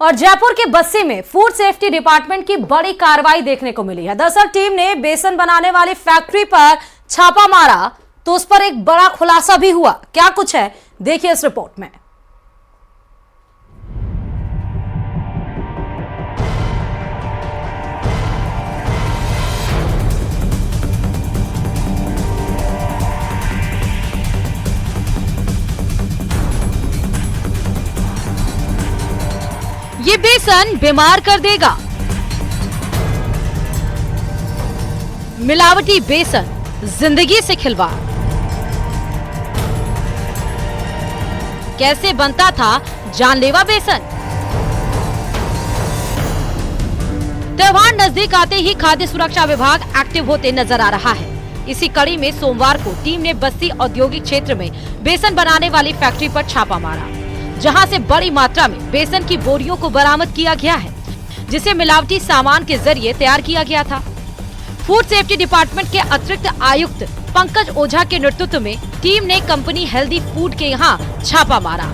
और जयपुर के बस्सी में फूड सेफ्टी डिपार्टमेंट की बड़ी कार्रवाई देखने को मिली है। दरअसल टीम ने बेसन बनाने वाली फैक्ट्री पर छापा मारा तो उस पर एक बड़ा खुलासा भी हुआ। क्या कुछ है देखिए इस रिपोर्ट में। ये बेसन बीमार कर देगा। मिलावटी बेसन जिंदगी से खिलवाड़। कैसे बनता था जानलेवा बेसन। त्योहार नजदीक आते ही खाद्य सुरक्षा विभाग एक्टिव होते नजर आ रहा है। इसी कड़ी में सोमवार को टीम ने बस्सी औद्योगिक क्षेत्र में बेसन बनाने वाली फैक्ट्री पर छापा मारा, जहां से बड़ी मात्रा में बेसन की बोरियों को बरामद किया गया है, जिसे मिलावटी सामान के जरिए तैयार किया गया था। फूड सेफ्टी डिपार्टमेंट के अतिरिक्त आयुक्त पंकज ओझा के नेतृत्व में टीम ने कंपनी हेल्दी फूड के यहाँ छापा मारा।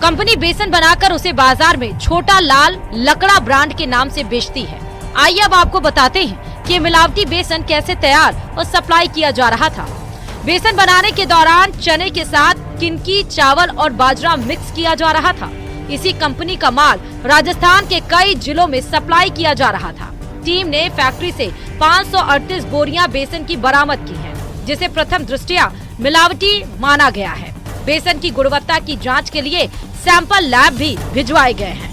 कंपनी बेसन बनाकर उसे बाजार में छोटा लाल लकड़ा ब्रांड के नाम से बेचती है। आइए अब आपको बताते हैं कि मिलावटी बेसन कैसे तैयार और सप्लाई किया जा रहा था। बेसन बनाने के दौरान चने के साथ किनकी, चावल और बाजरा मिक्स किया जा रहा था। इसी कंपनी का माल राजस्थान के कई जिलों में सप्लाई किया जा रहा था। टीम ने फैक्ट्री से 538 बोरियां बेसन की बरामद की है, जिसे प्रथम दृष्टया मिलावटी माना गया है। बेसन की गुणवत्ता की जांच के लिए सैंपल लैब भी भिजवाए गए हैं।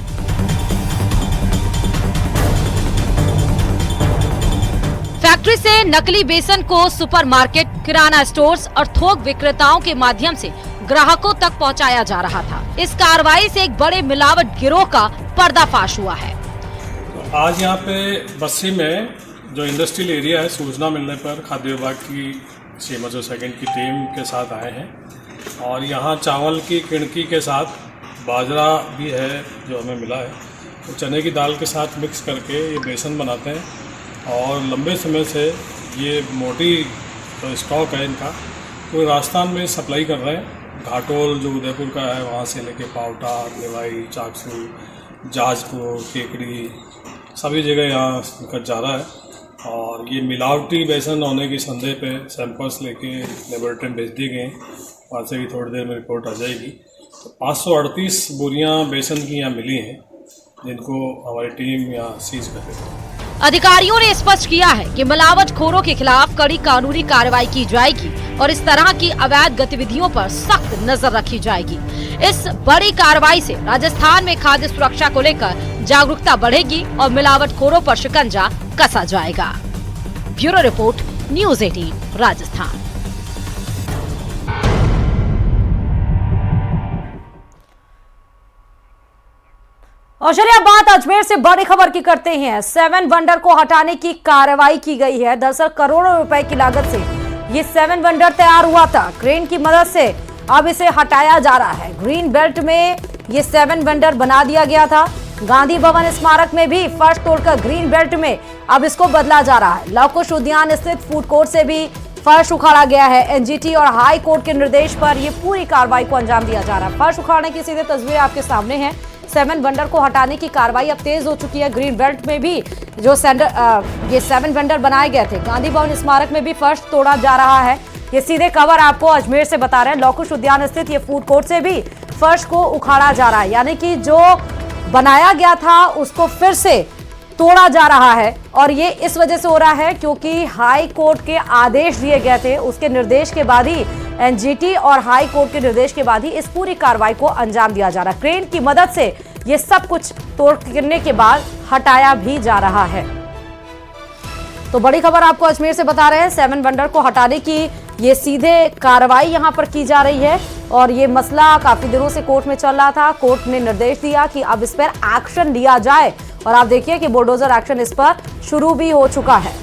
फैक्ट्री से नकली बेसन को सुपरमार्केट, किराना स्टोर्स और थोक विक्रेताओं के माध्यम से ग्राहकों तक पहुंचाया जा रहा था। इस कार्रवाई से एक बड़े मिलावट गिरोह का पर्दाफाश हुआ है। तो आज यहाँ पे बस्सी में जो इंडस्ट्रियल एरिया है, सूचना मिलने पर खाद्य विभाग की सीमा जो सेकेंड की टीम के साथ आए हैं और यहाँ चावल की किणकी के साथ बाजरा भी है जो हमें मिला है। तो चने की दाल के साथ मिक्स करके ये बेसन बनाते हैं और लंबे समय से ये मोटी तो स्टॉक है इनका, तो राजस्थान में सप्लाई कर रहे हैं। घाटोल जो उदयपुर का है वहाँ से लेके पावटा, निवाई, चाकसू, जाजपुर, केकड़ी सभी जगह यहाँ निकल जा रहा है। और ये मिलावटी बेसन होने की संदेह पे सैंपल्स लेके लेबोरेटरी में भेज दिए गए। वहाँ से भी थोड़ी देर में रिपोर्ट आ जाएगी। तो 538 बोरियाँ बेसन की यहाँ मिली हैं, जिनको हमारी टीम यहाँ सीज कर रही है। अधिकारियों ने स्पष्ट किया है कि मिलावटखोरों के खिलाफ कड़ी कानूनी कार्रवाई की जाएगी और इस तरह की अवैध गतिविधियों पर सख्त नजर रखी जाएगी। इस बड़ी कार्रवाई से राजस्थान में खाद्य सुरक्षा को लेकर जागरूकता बढ़ेगी और मिलावटखोरों पर शिकंजा कसा जाएगा। Bureau report, news 18 Rajasthan. और चलिए अब बात अजमेर से बड़ी खबर की करते हैं। 7 वंडर को हटाने की कार्रवाई की गई है। दरअसल करोड़ों रुपए की लागत से ये 7 वंडर तैयार हुआ था। क्रेन की मदद से अब इसे हटाया जा रहा है। ग्रीन बेल्ट में ये 7 वंडर बना दिया गया था। गांधी भवन स्मारक में भी फर्श तोड़कर ग्रीन बेल्ट में अब इसको बदला जा रहा है। लव कुश उद्यान स्थित फूड कोर्ट से भी फर्श उखाड़ा गया है। एनजीटी और हाई कोर्ट के निर्देश पर यह पूरी कार्रवाई को अंजाम दिया जा रहा है। फर्श उखाड़ने की सीधे तस्वीरें आपके सामने हैं। 7 वंडर को हटाने की कार्रवाई अब तेज हो चुकी है। ग्रीन बेल्ट में भी जो ये 7 वंडर बनाए गए थे, गांधी भवन स्मारक में भी फर्श तोड़ा जा रहा है। ये सीधे खबर आपको अजमेर से बता रहे हैं। लव कुश उद्यान स्थित ये फूड कोर्ट से भी फर्श को उखाड़ा जा रहा है, यानी कि जो बनाया गया था उसको फिर से तोड़ा जा रहा है। और ये इस वजह से हो रहा है क्योंकि हाई कोर्ट के आदेश दिए गए थे, उसके निर्देश के बाद ही एनजीटी और हाई कोर्ट के निर्देश के बाद ही इस पूरी कार्रवाई को अंजाम दिया जा रहा है। क्रेन की मदद से ये सब कुछ तोड़ने के बाद हटाया भी जा रहा है। तो बड़ी खबर आपको अजमेर से बता रहे हैं। 7 वंडर को हटाने की ये सीधे कार्रवाई यहां पर की जा रही है और ये मसला काफी दिनों से कोर्ट में चल रहा था। कोर्ट ने निर्देश दिया कि अब इस पर एक्शन लिया जाए और आप देखिए कि बुलडोजर एक्शन इस पर शुरू भी हो चुका है।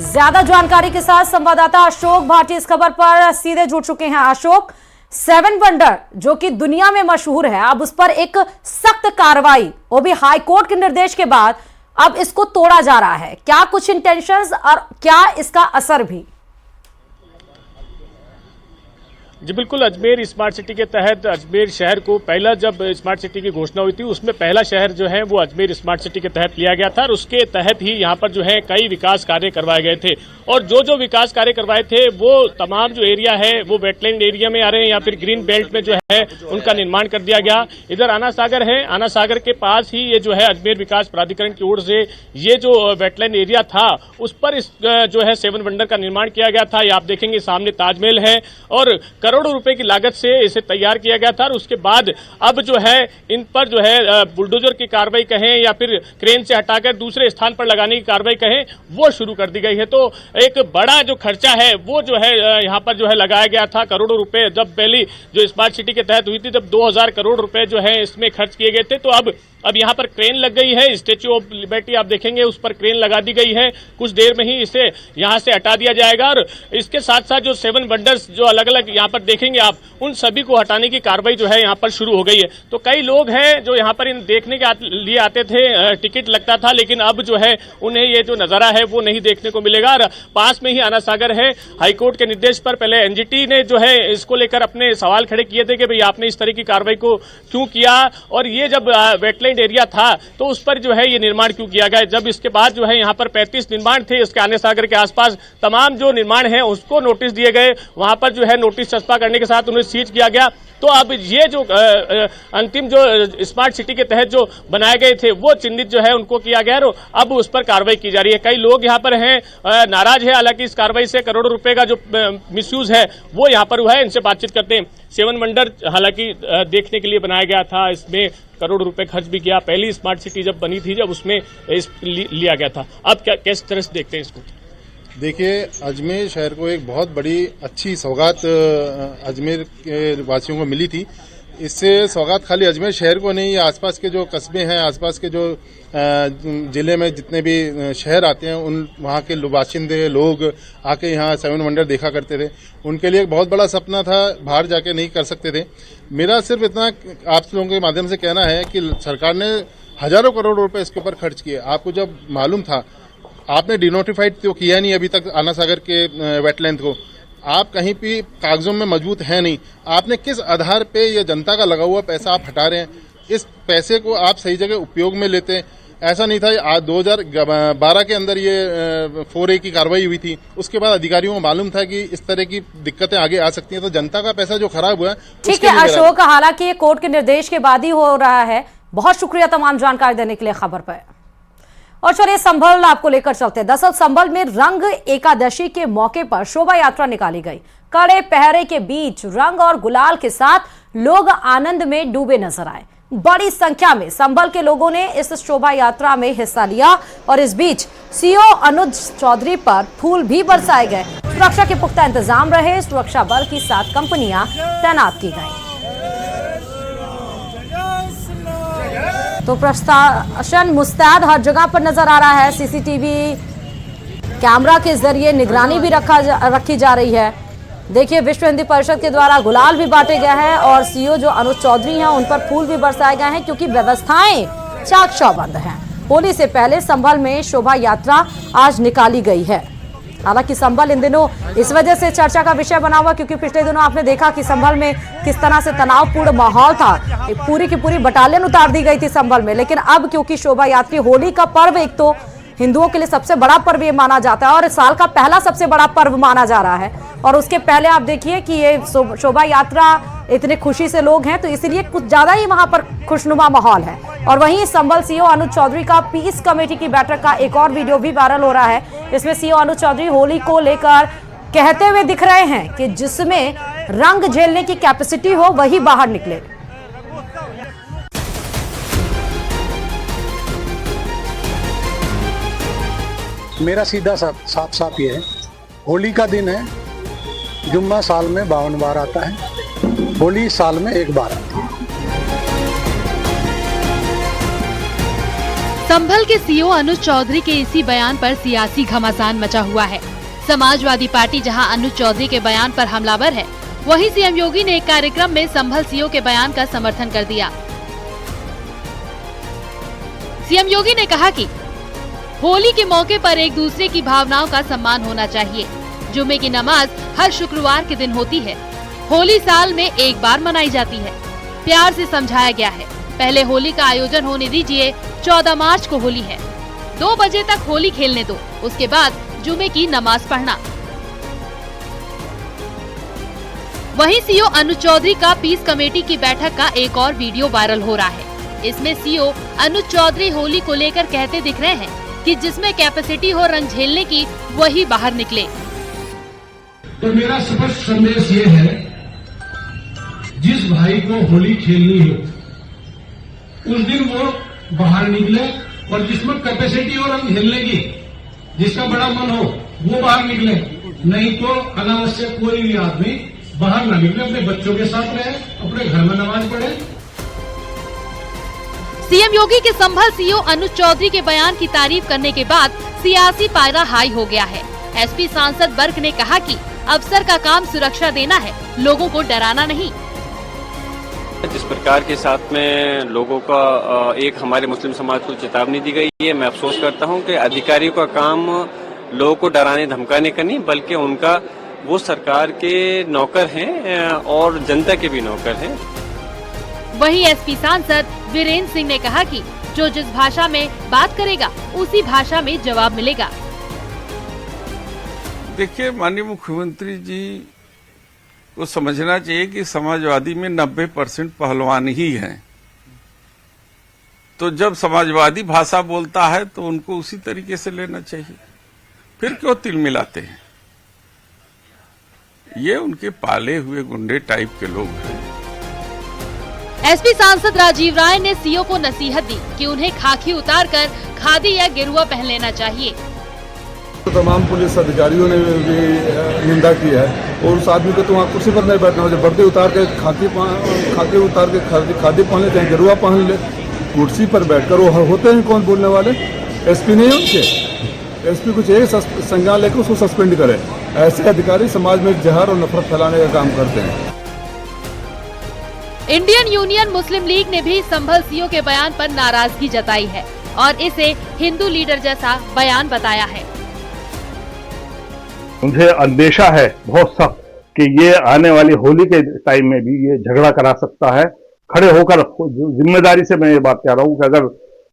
ज्यादा जानकारी के साथ संवाददाता अशोक भाटी इस खबर पर सीधे जुड़ चुके हैं। अशोक, 7 वंडर जो कि दुनिया में मशहूर है, अब उस पर एक सख्त कार्रवाई, वो भी हाई कोर्ट के निर्देश के बाद अब इसको तोड़ा जा रहा है। क्या कुछ इंटेंशंस और क्या इसका असर भी? जी बिल्कुल, अजमेर स्मार्ट सिटी के तहत अजमेर शहर को पहला जब स्मार्ट सिटी की घोषणा हुई थी उसमें पहला शहर जो है वो अजमेर स्मार्ट सिटी के तहत लिया गया था और उसके तहत ही यहाँ पर जो है कई विकास कार्य करवाए गए थे और जो विकास कार्य करवाए थे वो तमाम जो एरिया है वो वेटलैंड एरिया में आ रहे हैं या फिर ग्रीन बेल्ट में जो है उनका निर्माण कर दिया गया। इधर आना सागर है, आना सागर के पास ही ये जो है अजमेर विकास प्राधिकरण की ओर से ये जो वेटलैंड एरिया था उस पर इस जो है 7 वंडर का निर्माण किया गया था। ये आप देखेंगे सामने ताजमहल है और करोड़ों रुपए की लागत से इसे तैयार किया गया था और उसके बाद अब जो है इन पर जो है बुलडोजर की कार्रवाई कहें या फिर क्रेन से हटाकर दूसरे स्थान पर लगाने की कार्रवाई कहें वो शुरू कर दी गई है। तो एक बड़ा जो खर्चा है वो जो है यहाँ पर जो है लगाया गया था करोड़ों रुपए। जब पहली जो स्मार्ट सिटी के तहत हुई थी तब 2000 करोड़ रुपए जो है इसमें खर्च किए गए थे। तो अब यहाँ पर क्रेन लग गई है, स्टेच्यू ऑफ लिबर्टी आप देखेंगे उस पर क्रेन लगा दी गई है। कुछ देर में ही इसे यहाँ से हटा दिया जाएगा और इसके साथ साथ जो 7 वंडर्स जो अलग अलग यहाँ पर देखेंगे आप उन सभी को हटाने की कार्रवाई जो है यहाँ पर शुरू हो गई है। तो कई लोग हैं जो यहाँ पर इन देखने के लिए आते थे, टिकट लगता था, लेकिन अब जो है उन्हें ये जो नजारा है वो नहीं देखने को मिलेगा। और पास में ही आना सागर है, हाईकोर्ट के निर्देश पर पहले एनजीटी ने जो है इसको लेकर अपने सवाल खड़े किए थे कि भाई आपने इस तरह की कार्रवाई को क्यों किया और ये जब वेटलैंड एरिया था तो उस पर जो है ये निर्माण क्यों किया गया। जब इसके बाद जो है यहाँ पर 35 निर्माण थे इसके आने सागर के आसपास तमाम जो निर्माण है उसको नोटिस दिए गए, वहां पर जो है नोटिस चस्पा करने के साथ उन्हें सीज किया गया। तो अब ये जो अंतिम जो स्मार्ट सिटी के तहत जो बनाए गए थे वो चिन्हित जो है उनको किया गया और अब उस पर कार्रवाई की जा रही है। कई लोग यहाँ पर हैं नाराज है, हालांकि इस कार्रवाई से करोड़ों रुपए का जो मिसयूज है वो यहाँ पर हुआ है। इनसे बातचीत करते हैं। 7 वंडर हालांकि देखने के लिए बनाया गया था, इसमें करोड़ रुपए खर्च भी किया। पहली स्मार्ट सिटी जब बनी थी जब उसमें लिया गया था। अब क्या किस तरह से देखते हैं इसको? देखिए, अजमेर शहर को एक बहुत बड़ी अच्छी सौगात अजमेर के वासियों को मिली थी। इससे सौगात खाली अजमेर शहर को नहीं, आसपास के जो कस्बे हैं, आसपास के जो जिले में जितने भी शहर आते हैं उन वहाँ के बाशिंदे लोग आके यहाँ 7 वंडर देखा करते थे। उनके लिए एक बहुत बड़ा सपना था, बाहर जाके नहीं कर सकते थे। मेरा सिर्फ इतना आप लोगों के माध्यम से कहना है कि सरकार ने हजारों करोड़ रुपए इसके ऊपर खर्च किए। आपको जब मालूम था, आपने डिनोटिफाइड तो किया नहीं अभी तक आना सागर के वेटलैंड को, आप कहीं भी कागजों में मजबूत है नहीं, आपने किस आधार पे ये जनता का लगा हुआ पैसा आप हटा रहे हैं? इस पैसे को आप सही जगह उपयोग में लेते। ऐसा नहीं था। 2012 के अंदर ये 4A की कार्रवाई हुई थी, उसके बाद अधिकारियों को मालूम था कि इस तरह की दिक्कतें आगे आ सकती हैं, तो जनता का पैसा जो खराब हुआ है। ठीक है अशोक, हालांकि ये कोर्ट के निर्देश के बाद ही हो रहा है। बहुत शुक्रिया तमाम जानकारी देने के लिए खबर पर। और चलिए संभल आपको लेकर चलते हैं। दरअसल संभल में रंग एकादशी के मौके पर शोभा यात्रा निकाली गई। कड़े पहरे के बीच रंग और गुलाल के साथ लोग आनंद में डूबे नजर आए। बड़ी संख्या में संभल के लोगों ने इस शोभा यात्रा में हिस्सा लिया और इस बीच सीओ अनुज चौधरी पर फूल भी बरसाए गए। सुरक्षा के पुख्ता इंतजाम रहे, सुरक्षा बल की 7 कंपनियां तैनात की गई। तो प्रशासन मुस्तैद हर जगह पर नजर आ रहा है। सीसीटीवी कैमरा के जरिए निगरानी भी रखी जा रही है। देखिए, विश्व हिंदी परिषद के द्वारा गुलाल भी बांटे गए हैं और सीओ जो अनुज चौधरी हैं उन पर फूल भी बरसाए गए हैं, क्योंकि व्यवस्थाएं चाक चौबंद हैं। होली से पहले संभल में शोभा यात्रा आज निकाली गई है। हालांकि संभल इन दिनों इस वजह से चर्चा का विषय बना हुआ क्योंकि पिछले दिनों आपने देखा कि संभल में किस तरह से तनावपूर्ण माहौल था। पूरी की पूरी बटालियन उतार दी गई थी संभल में। लेकिन अब क्योंकि शोभा यात्री, होली का पर्व एक तो हिंदुओं के लिए सबसे बड़ा पर्व ये माना जाता है और साल का पहला सबसे बड़ा पर्व माना जा रहा है, और उसके पहले आप देखिए कि ये शोभा यात्रा इतने खुशी से लोग हैं, तो इसलिए कुछ ज्यादा ही वहां पर खुशनुमा माहौल है। और वहीं संभल सीओ अनुज चौधरी का पीस कमेटी की बैठक का एक और वीडियो भी वायरल हो रहा है। इसमें सीओ अनुज चौधरी होली को लेकर कहते हुए दिख रहे हैं कि जिसमें रंग झेलने की कैपेसिटी हो वही बाहर निकले। मेरा सीधा साफ ये है, होली का दिन है, जुम्मा साल में 52 बार आता है, होली साल में 1 बार आती है। संभल के सीओ अनुज चौधरी के इसी बयान पर सियासी घमासान मचा हुआ है। समाजवादी पार्टी जहां अनुज चौधरी के बयान पर हमलावर है, वहीं सीएम योगी ने एक कार्यक्रम में संभल सीओ के बयान का समर्थन कर दिया। सीएम योगी ने कहा कि होली के मौके पर एक दूसरे की भावनाओं का सम्मान होना चाहिए। जुम्मे की नमाज हर शुक्रवार के दिन होती है। होली साल में एक बार मनाई जाती है। प्यार से समझाया गया है, पहले होली का आयोजन होने दीजिए, 14 मार्च को होली है, 2 बजे तक होली खेलने दो, उसके बाद जुमे की नमाज पढ़ना। वहीं सीओ अनुज चौधरी का पीस कमेटी की बैठक का एक और वीडियो वायरल हो रहा है। इसमें सीओ अनुज चौधरी होली को लेकर कहते दिख रहे हैं कि जिसमें कैपेसिटी हो रंग झेलने की वही बाहर निकले। तो मेरा स्पष्ट संदेश ये है, जिस भाई को होली खेलनी हो उस दिन वो बाहर निकले, और जिसमें कैपेसिटी हो रंग झेलने की, जिसका बड़ा मन हो वो बाहर निकले, नहीं तो अनावश्यक कोई भी आदमी बाहर न निकले, अपने बच्चों के साथ रहे, अपने घर में नमाज पढ़े। सीएम योगी के संभल सीओ अनुज चौधरी के बयान की तारीफ करने के बाद सियासी पायरा हाई हो गया है। एसपी सांसद बर्क ने कहा कि अफसर का काम सुरक्षा देना है, लोगों को डराना नहीं। जिस प्रकार के साथ में लोगों का एक हमारे मुस्लिम समाज को चेतावनी दी गई है, मैं अफसोस करता हूं कि अधिकारियों का काम लोगों को डराने धमकाने का नहीं, बल्कि उनका वो सरकार के नौकर हैं और जनता के भी नौकर हैं। वहीं एसपी सांसद वीरेंद्र सिंह ने कहा कि जो जिस भाषा में बात करेगा उसी भाषा में जवाब मिलेगा। देखिए, माननीय मुख्यमंत्री जी को समझना चाहिए कि समाजवादी में 90% पहलवान ही हैं। तो जब समाजवादी भाषा बोलता है तो उनको उसी तरीके से लेना चाहिए, फिर क्यों तिल मिलाते हैं? ये उनके पाले हुए गुंडे टाइप के लोग हैं। एसपी सांसद राजीव राय ने सीओ को नसीहत दी कि उन्हें खाकी उतारकर खादी या गेरुआ पहन लेना चाहिए। तो तमाम पुलिस अधिकारियों ने भी निंदा की है, और उस आदमी को तो वहाँ कुर्सी पर नहीं बैठना हो, जब वर्दी उतार के खादी उतार के खादी पहन लेते हैं, गेरुआ पहन ले, कुर्सी पर बैठकर वो होते हैं कौन बोलने वाले? एसपी नहीं है उनके? एसपी कुछ एक संज्ञान लेकर उसको सस्पेंड करे। ऐसे अधिकारी समाज में जहर और नफरत फैलाने का काम करते हैं। इंडियन यूनियन मुस्लिम लीग ने भी संभल सीओ के बयान पर नाराजगी जताई है और इसे हिंदू लीडर जैसा बयान बताया है। मुझे अंदेशा है बहुत सख्त कि ये आने वाली होली के टाइम में भी ये झगड़ा करा सकता है। खड़े होकर जिम्मेदारी से मैं ये बात कह रहा हूँ कि अगर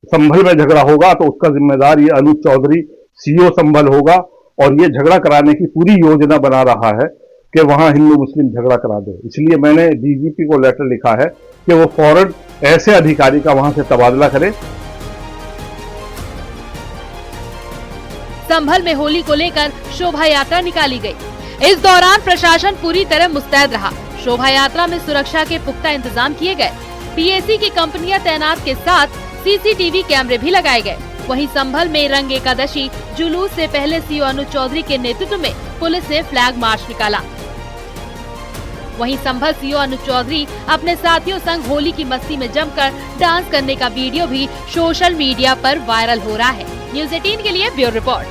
संभल में झगड़ा होगा तो उसका जिम्मेदार ये अनुज चौधरी सीओ संभल होगा, और ये झगड़ा कराने की पूरी योजना बना रहा है कि वहां हिंदू मुस्लिम झगड़ा करा दे। इसलिए मैंने डीजीपी को लेटर लिखा है कि वो फौरन ऐसे अधिकारी का वहां से तबादला करे। संभल में होली को लेकर शोभा यात्रा निकाली गई। इस दौरान प्रशासन पूरी तरह मुस्तैद रहा। शोभा यात्रा में सुरक्षा के पुख्ता इंतजाम किए गए। पीएसी की कंपनियां तैनात के साथ सीसीटीवी कैमरे भी लगाए गए। वहीं संभल में रंग एकादशी जुलूस से पहले सीओ अनुज चौधरी के नेतृत्व में पुलिस ने फ्लैग मार्च निकाला। वहीं संभल सीओ अनुज चौधरी अपने साथियों संग होली की मस्ती में जमकर डांस करने का वीडियो भी सोशल मीडिया पर वायरल हो रहा है। न्यूज़ 18 के लिए ब्यूरो रिपोर्ट।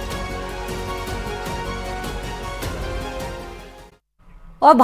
और